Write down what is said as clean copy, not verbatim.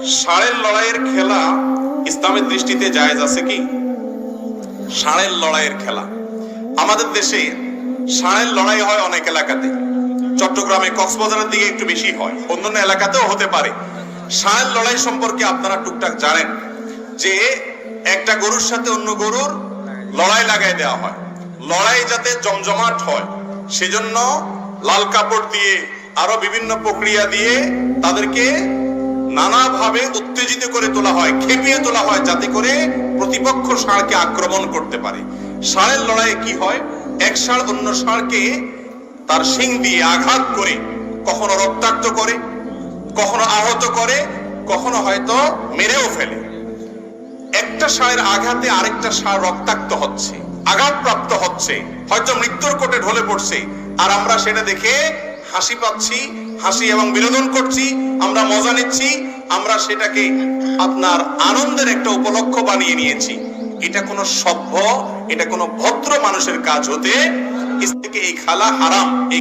ষাঁড়ের লড়াইয়ের খেলা ইসলামের দৃষ্টিতে জায়েজ আছে কি? ষাঁড়ের লড়াইয়ের খেলা আমাদের দেশে ষাঁড়ের লড়াই হয় অনেক এলাকাতে। চট্টগ্রামে, কক্সবাজারের দিকে একটু বেশি হয়, অন্যান্য এলাকাতেও হতে পারে। ষাঁড়ের লড়াই সম্পর্কে আপনারা টুকটাক জানেন যে একটা গরুর সাথে অন্য গরুর লড়াই লাগাই দেওয়া হয়। লড়াই যাতে জমজমাট হয় সেজন্য লাল কাপড় দিয়ে আরো বিভিন্ন প্রক্রিয়া দিয়ে তাদেরকে নানাভাবে উত্তেজিত করে তোলা হয়, খেপিয়ে তোলা হয়, যাতে করে প্রতিপক্ষ ষাঁড়কে আক্রমণ করতে পারে। ষাঁড়ের লড়াইয়ে কি হয়, এক ষাঁড় অন্য ষাঁড়কে তার শিং দিয়ে আঘাত করে কখনো রক্তাক্ত করে, কখনো আহত করে, কখনো হয়তো মেরেও ফেলে। একটা ষাঁড়ের আঘাতে আরেকটা ষাঁড় রক্তাক্ত হচ্ছে, আঘাতপ্রাপ্ত হচ্ছে, হয়তো মৃত্যুর কোটে ঢলে পড়ছে, আর আমরা সেটা দেখে হাসি পাচ্ছি, হাসি এবং বিনোদন করছি, আমরা মজা নিচ্ছি, আমরা সেটাকে আপনার আনন্দের একটা উপলক্ষ বানিয়ে নিয়েছি। এটা কোনো সভ্য, এটা কোনো ভদ্র মানুষের কাজ হতে, এই খেলা হারাম।